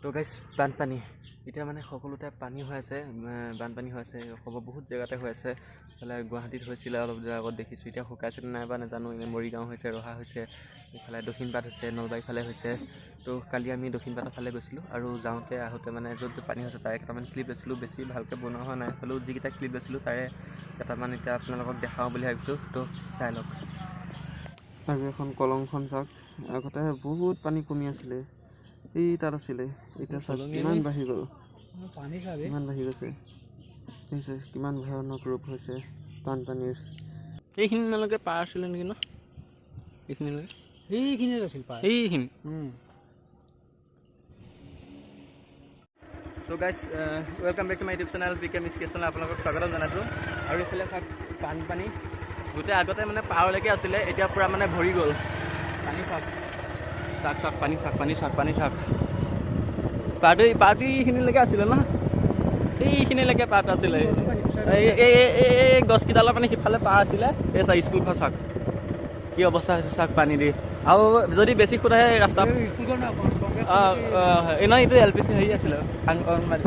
তো গাইছ বানপানী এতিয়া মানে সকলোতে পানী হৈ আছে, বানপানী হৈ আছে, বহুত জেগাতে হৈ আছে। ইফালে গুৱাহাটীত হৈছিলে অলপ দিনৰ আগত দেখিছোঁ, এতিয়া শুকাইছে নাই বা নাজানো। এনে মৰিগাঁও হৈছে, ৰহা হৈছে, ইফালে দক্ষিণপাট হৈছে, নলবাৰী ফালে হৈছে। তো কালি আমি দক্ষিণপাটৰ ফালে গৈছিলোঁ আৰু যাওঁতে আহোঁতে মানে য'ত পানী হৈছে তাৰে কেইটামান ক্লিপ লৈছিলোঁ। বেছি ভালকৈ বনোৱা হোৱা নাই, হ'লেও যিকেইটা ক্লিপ লৈছিলোঁ তাৰে কেইটামান এতিয়া আপোনালোকক দেখাওঁ বুলি ভাবিছোঁ। তো চাই লওক। আৰু এখন কলংখন চাওক, আগতে বহুত পানী কমি আছিলে, এই তাত আছিলে, এতিয়া চাওক কিমান বাঢ়ি গ'ল, কিমান বাঢ়ি গৈছে। দেখিছে কিমান ভয়ানক ৰূপ হৈছে বানপানীৰ। এইখিনিলৈকে পাৰ আছিলে নেকি ন? এইখিনিত আছিল পাৰ, এইখিনি। তো guys welcome back to my YouTube channel B K মিছকেশ্যনলৈ আপোনালোকক স্বাগতম জনাইছোঁ। আৰু এইফালে চাওক বানপানী গোটেই আগতে মানে পাৰলৈকে আছিলে, এতিয়া পূৰা মানে ভৰি গ'ল। পানী চাওক, চাওক চাওক পানী চাওক, পানী চাওক, পানী চাওক। পাৰটো এইখিনিলৈকে আছিলে ন, এইখিনিলৈকে পাৰটো আছিলে। এই গছকেইডালৰ মানে সিফালে পাৰ আছিলে। এই চাওক স্কুলখন চাওক কি অৱস্থা হৈছে, চাওক পানী দি। আৰু যদি বেছি সোধ আহে ৰাস্তা নহয়, এইটো এল পি চি হেৰি আছিলে,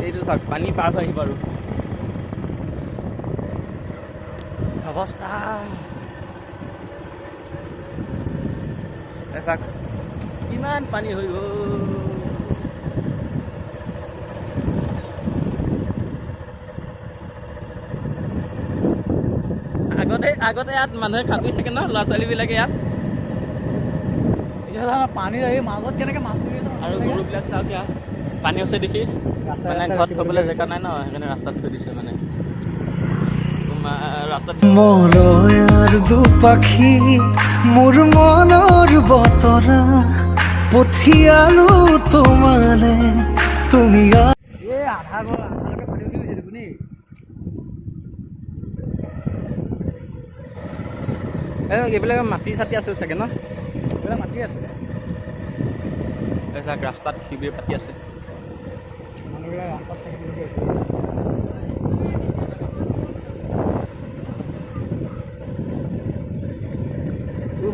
এইটো চাওক পানী পাৰ হৈ আহিব আৰু অৱস্থা চাওক কিমান পানী হৈ গ'ল। আগতে ইয়াত মানুহে সাঁতুৰি থাকে ন, ল'ৰা ছোৱালীবিলাকে ইয়াত। পানী আহি মাজত কেনেকে মাছ ধৰি আছে আৰু গৰুবিলাক চাওক, ইয়াত পানী হৈছে দেখি মানে ঘৰত থবলৈ জেগা নাই ন, সেইকাৰণে ৰাস্তাত থৈ দিছে মানে ৰাস্তাত। মৰয়াৰ দুপাখি মোৰ মনৰ বতৰা পঠিয়ালো তোমালে, তুমি এই আধালৈকে ফাটি উঠি গৈছে দেখোন। এইবিলাক মাটি চাটি আছে চাগে ন, এইবিলাক মাটি আছে। চাওক ৰাস্তাত শিবিৰ পাতি আছে, মানুহবিলাক ৰাস্তাত থাকিবলগীয়া হৈছে।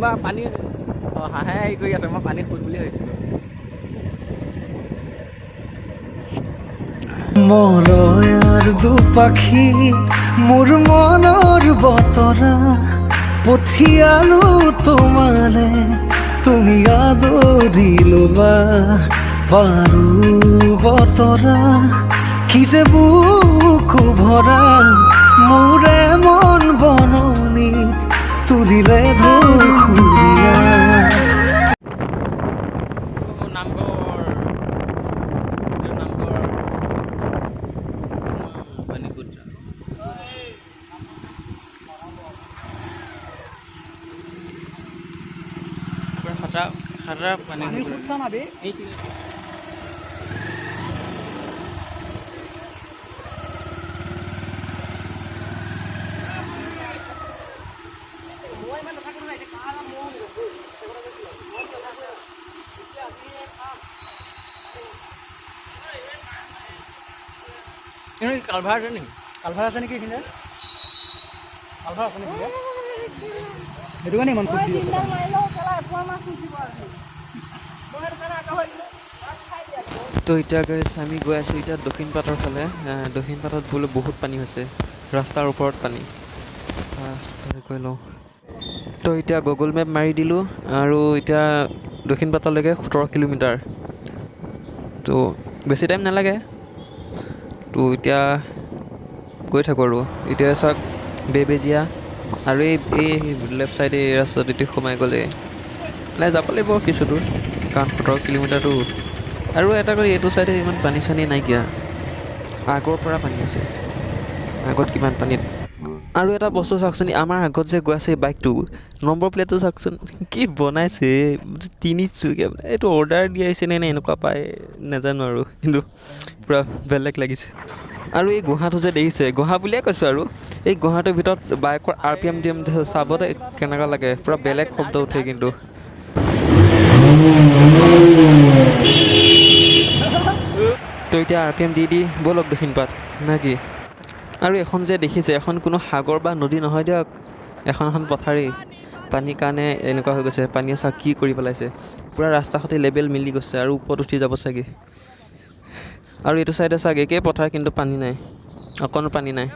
বা পানী হাঁহে হেৰি কৰি আছে, মই পানীত শুই বুলি ভাবিছিলোঁ। মৰয়াৰ দুপাখি মোৰ মনৰ বতৰা পঠিয়ালো তোমালে, তুমি আদৰি ল'বা পাৰো বতৰা। কি যে বুকু ভৰা মোৰে মন বননিত তুলিলে ধুৰীয়া। পানী খুঁজছা না বে? কালভাৰ আছে নেকি? কালভাৰ আছে নেকি এইখিনিতে? কালভাৰ আছে নেকি? সেইটো কাৰণে ইমান খুব দি আছে। তো এতিয়া গাইছ আমি গৈ আছোঁ এতিয়া দক্ষিণপাটৰ ফালে। দক্ষিণপাটত বোলো বহুত পানী হৈছে, ৰাস্তাৰ ওপৰত পানী। গৈ লওঁ। তো এতিয়া গুগল মেপ মাৰি দিলোঁ আৰু এতিয়া দক্ষিণপাটলৈকে 17 কিলোমিটাৰ। তো বেছি টাইম নালাগে। তো এতিয়া গৈ থাকোঁ আৰু এতিয়া চাওক বেবেজীয়া আৰু এই লেফ্ট ছাইডে এই ৰাস্তাটোতে সোমাই গ'লে যাব লাগিব কিছু দূৰ, কাৰণ 17 কিলোমিটাৰটো। আৰু এটা কৰি এইটো ছাইডে ইমান পানী চানী নাইকিয়া, আগৰ পৰা পানী আছে, আগত কিমান পানীত। আৰু এটা বস্তু চাওকচোন, আমাৰ আগত যে গৈ আছে বাইকটো, নম্বৰ প্লেটটো চাওকচোন কি বনাইছে, তিনিচুকীয়া। এইটো অৰ্ডাৰ দিয়া হৈছে নে এনেকুৱা পায় নাজানো আৰু, কিন্তু পূৰা বেলেগ লাগিছে। আৰু এই গুহাটো যে দেখিছে, গুহা বুলিয়ে কৈছোঁ আৰু এই গুহাটোৰ ভিতৰত বাইকৰ RPM চাব দে কেনেকুৱা লাগে, পূৰা বেলেগ শব্দ উঠে কিন্তু। তো এতিয়া RPM দি ব'লক দক্ষিণপাট নে কি? আৰু এখন যে দেখিছে, এখন কোনো সাগৰ বা নদী নহয় দিয়ক, এখন পথাৰেই। পানীৰ কাৰণে এনেকুৱা হৈ গৈছে, পানীয়ে চাওক কি কৰি পেলাইছে, পূৰা ৰাস্তা সৈতে লেবেল মিলি গৈছে আৰু ওপৰত উঠি যাব চাগে। আৰু এইটো চাইডে চাগ একেই পথাৰ কিন্তু পানী নাই অকণো পানী নাই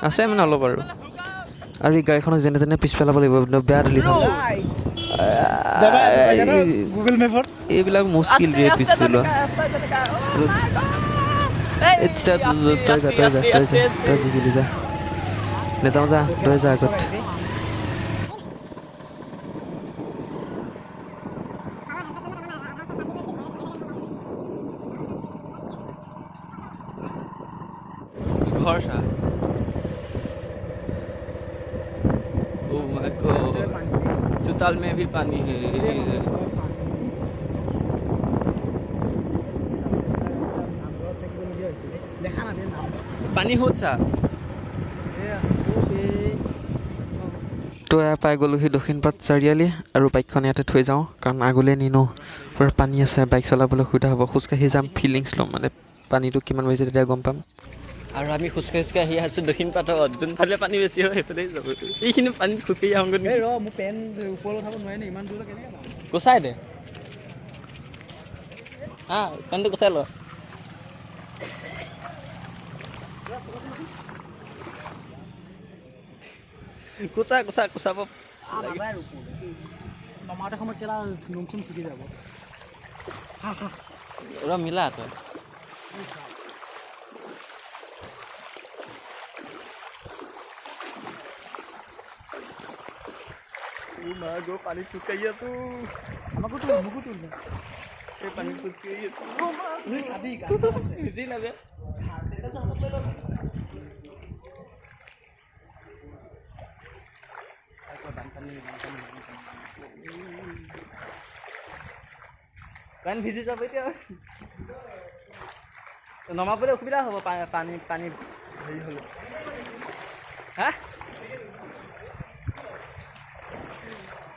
আছে মানে অলপ আৰু এই গাড়ীখনক যেনে তেনে পিছ পেলাব লাগিব বেয়া ধূলিখন গুগল মেপত এইবিলাক মুস্কিল ৰে পিছ পেলোৱা তই জিকিলি যা নেযাওঁ যা তই যা আগত घर सा ओह माय गॉड चुताल में भी पानी है पानी होता তো এয়া পাই গ'লোহি দক্ষিণপাট চাৰিআলি আৰু বাইকখন ইয়াতে থৈ যাওঁ কাৰণ আগলৈ নিনো পূৰা পানী আছে বাইক চলাবলৈ অসুবিধা হ'ব খোজকাঢ়ি যাম ফিলিংছ ল'ম মানে পানীটো কিমান বাঢ়িছে তেতিয়া গম পাম আৰু আমি খোজকাঢ়ি আহি আছোঁ দক্ষিণপাটত যোনফালে পানী বেছি হয় সেইফালে যাব এইখিনি পানীত খোজকাঢ়ি আহোঁগৈ মোৰ পেন ওপৰত উঠাব নোৱাৰে নে ইমান দূৰলৈ কেনেকৈ যাম গুচাই দে হা পেনটো গুচাই ল গুচাব নমাওঁতে সময়ত কেলা নোম চোম ছিগি যাব মিলা তই পানী খোজকাঢ়ি আছো আমাকো তো মোকো তো এই পানী খোজকাঢ়ি আছো চাবি বুজি নাবে পানী ভিজি যাব এতিয়া নমাবলৈ অসুবিধা হ'ব পানী হেৰি হ'লে হা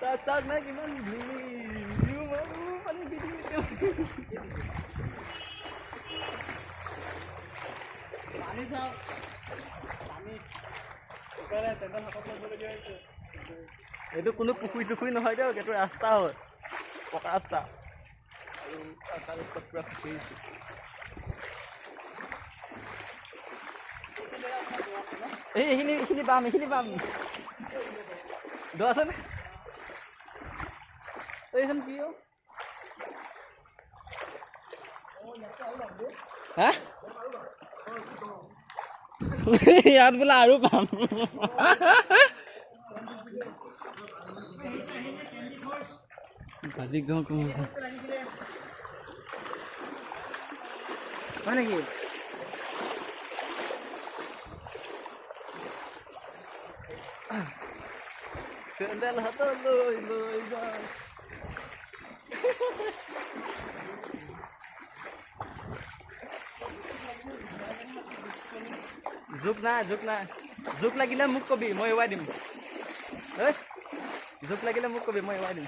তাত নাই কিমান পানী ভিজি পানী চাওক পানী চেণ্ডেল হাতত ল'বলগীয়া হৈছে এইটো কোনো পুখুৰী চুখুৰী নহয় দিয়ক এইটো ৰাস্তা হয় পকা ৰাস্তা আৰু ৰাস্তাত পূৰা খুচৰিছোঁ এইখিনি পাম দ আছেনে এইখন কি হা ইয়াত বোলে আৰু পাম ভাজি গাঁও কম হয় নেকি চেণ্ডেল হাতত লৈ যায় জোক লাগিলে মোক কবি মই এৱাই দিম জোক লাগিলে মোক কবি মই এৱাই দিম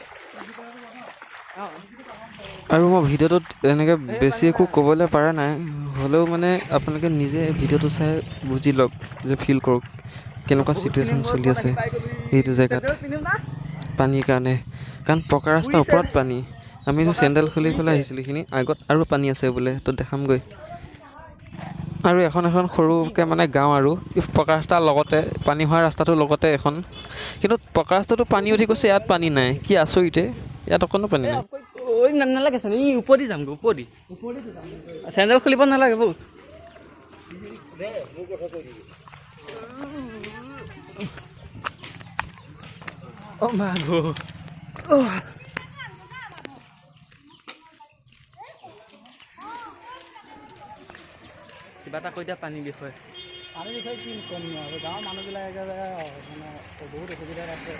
আৰু মই ভিডিঅ'টোত এনেকৈ বেছি একো ক'বলৈ পৰা নাই হ'লেও মানে আপোনালোকে নিজে ভিডিঅ'টো চাই বুজি লওক যে ফিল কৰক কেনেকুৱা চিটুৱেশ্যন চলি আছে এইটো জেগাত পানীৰ কাৰণে কাৰণ পকা ৰাস্তাৰ ওপৰত পানী আমিতো চেণ্ডেল খুলি পেলাই আহিছিলোঁ এইখিনি আগত আৰু পানী আছে বোলে তো দেখামগৈ আৰু এখন সৰুকৈ মানে গাঁও আৰু পকা ৰাস্তাৰ লগতে পানী হোৱা ৰাস্তাটোৰ লগতে এখন কিন্তু পকা ৰাস্তাটো পানী উঠি গৈছে ইয়াত পানী নাই কি আচৰিতে ইয়াত অকণো পানী নাই নালাগে চেণ্ডেল ই ওপৰদি যামগৈ ওপৰদি চেণ্ডেল খুলিব নালাগে বৌ অ' মা গো কিবা এটা কৈ দিয়া পানীৰ বিষয়ে পানীৰ বিষয়ে কি ক'ম আৰু গাঁৱৰ মানুহবিলাক একেবাৰে মানে বহুত অসুবিধাত আছে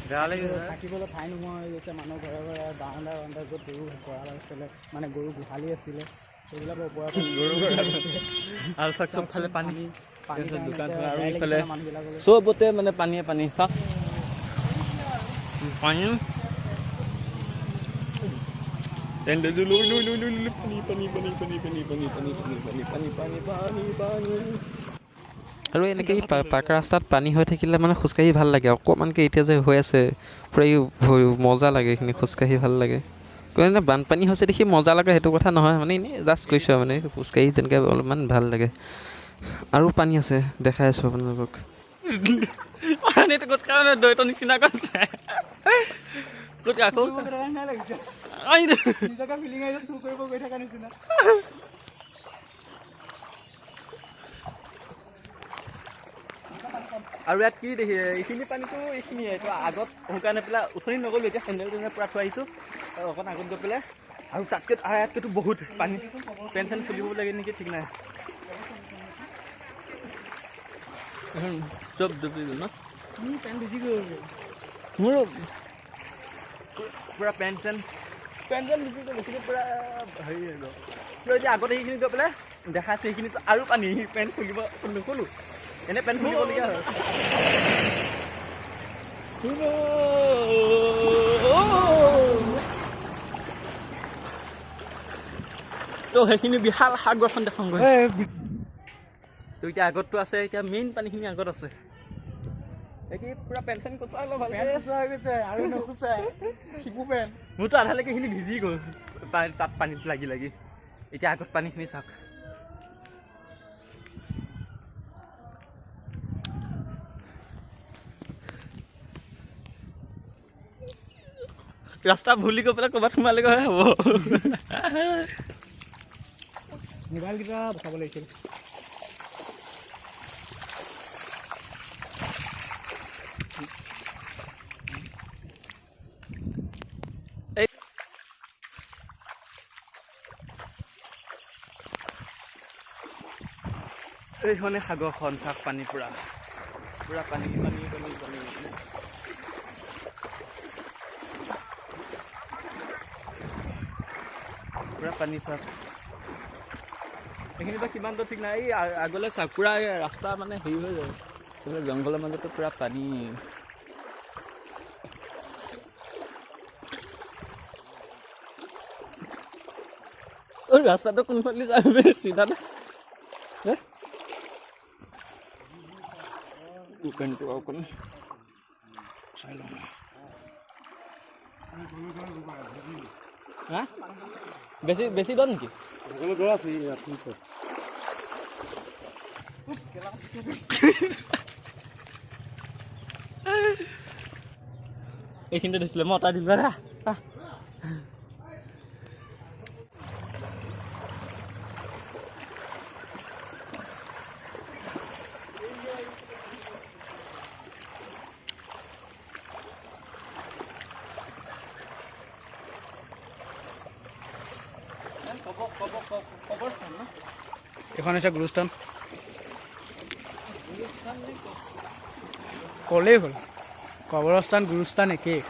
বেয়া লাগি থাকিবলৈ ঠাই নোহোৱা হৈ গৈছে মানুহ ঘৰে বাৰান্দা য'ত গৰু গঁৰাল আছিলে মানে গৰু গোহালি আছিলে সেইবিলাকৰ ওপৰত গৰু আৰু চাওক চবফালে পানী দোকান আৰু ইফালে মানুহবিলাকৰ চবতে মানে পানী চাওক পানী আৰু এনেকৈ পাকা ৰাস্তাত পানী হৈ থাকিলে মানে খোজকাঢ়ি ভাল লাগে অকণমানকৈ এতিয়া যে হৈ আছে পূৰা মজা লাগে এইখিনি খোজকাঢ়ি ভাল লাগে মানে বানপানী হৈছে দেখি মজা লাগে সেইটো কথা নহয়, মানে এনেই জাষ্ট কৈছোঁ আৰু মানে খোজকাঢ়ি যেনেকৈ অলপমান ভাল লাগে। আৰু পানী আছে দেখাই আছোঁ আপোনালোকক। পানীটো খোজকাঢ়ি দৈতৰ নিচিনা কৰিছে আকৌ নিজকে ফিলিং আহিছে চুৰ কৰিব গৈ থকা নিচিনা। আৰু ইয়াত কি দেখি এইখিনি পানীটো এইখিনিয়ে এইটো আগত শুকানে পেলাই উঠনি নগ'লোঁ, এতিয়া চেণ্ডেল টেণ্ডেল পূৰা থৈ আহিছোঁ আৰু অকণ আগত গৈ পেলাই আৰু তাতকৈ ইয়াতকৈতো বহুত পানী পেণ্ট চেণ্ট খুলিব লাগে নেকি ঠিক নাই। চব ডুবি গ'ল ন, পেণ্ট ভিজি গ'ল মোৰো পূৰা পেণ্ট চেণ্ট ভিজি গ'ল, এইখিনি পূৰা হেৰি হৈ গ'ল। এতিয়া আগতে সেইখিনি গৈ পেলাই দেখাইছোঁ সেইখিনিতো আৰু পানী, পেণ্ট খুলিব নুখুলোঁ এনে পেণ্ট খুলিবলগীয়া হয়। তো সেইখিনি বিশাল সাগৰখন দেখাওঁগৈ। তো এতিয়া আগততো আছে, এতিয়া মেইন পানীখিনি আগত আছে। এতিয়া পূৰা পেণ্ট চেণ্ট কচাই লওঁ ভালকৈ আৰু নুখুচাই চিপু পেণ্ট মোৰতো আধালৈকে এইখিনি ভিজি গ'ল তাত পানীত লাগি লাগি। এতিয়া আগত পানীখিনি চাওক। ৰাস্তা ভুলি গৈ পেলাই ক'ৰবাত সোমালেগৈ হ'ব। মোবাইলকেইটা বচাব লাগিছিল। এইখনে সাগৰখন চাওক, পানী পূৰা পানী পানী পানী পানী পূৰা পানী চাওক। এইখিনি পৰা কিমান দূৰ ঠিক নাই, এই আগলৈ চাওক পূৰা ৰাস্তা মানে হেৰি হৈ যায়, জংঘলৰ মাজতো পূৰা পানী। ৰাস্তাটো কোনফালে যাবি চিধা দোকানটো অকণ চাই লওঁ। হা বেছি দৰ নেকি? এইখিনিতে দিছিলে মই অটা দিবা দা। এখন হৈছে গুৰুস্থান, ক'লেই হ'ল কবৰস্থান গুৰুস্থান একেই।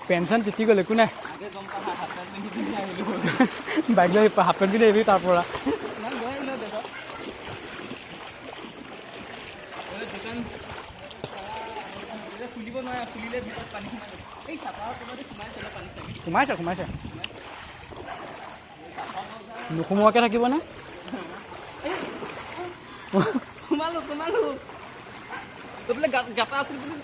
পেঞ্চন তিতি গ'ল একো নাই, বাইক লৈ হাফ পেণ্ট পিন্ধি আহিবি তাৰ পৰা। সোমাইছে নোসোমোৱাকৈ থাকিবনে? সোমালো বোলে গাটা আছিল বুলি।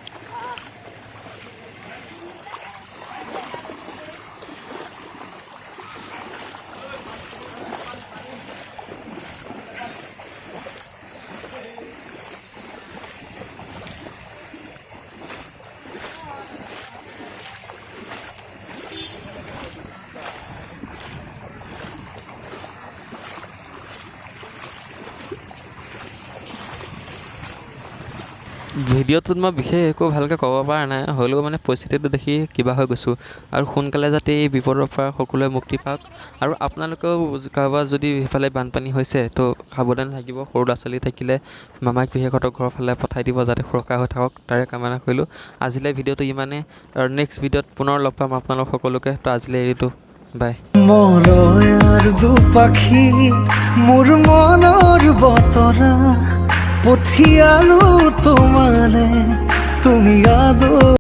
ভিডিঅ'টোত মই বিশেষ একো ভালকৈ ক'ব পৰা নাই, হ'লেও মানে পৰিস্থিতিটো দেখি কিবা হৈ গৈছোঁ। আৰু সোনকালে যাতে এই বিপদৰ পৰা সকলোৱে মুক্তি পাওক। আৰু আপোনালোকেও কাৰোবাৰ যদি সেইফালে বানপানী হৈছে তো সাৱধান থাকিব, সৰু ল'ৰা ছোৱালী থাকিলে মামাক পেহীহঁতৰ ঘৰৰ ফালে পঠাই দিব যাতে সুৰক্ষা হৈ থাকক, তাৰে কামনা কৰিলোঁ। আজিলৈ ভিডিঅ'টো ইমানেই, আৰু নেক্সট ভিডিঅ'ত পুনৰ লগ পাম আপোনালোক সকলোকে। তো আজিলৈ এৰিলোঁ, বাই। মৰয়াৰ দুপাখি মোৰ মনৰ বতৰা পঠিয়ালো তোমালে, তুমি আদৰ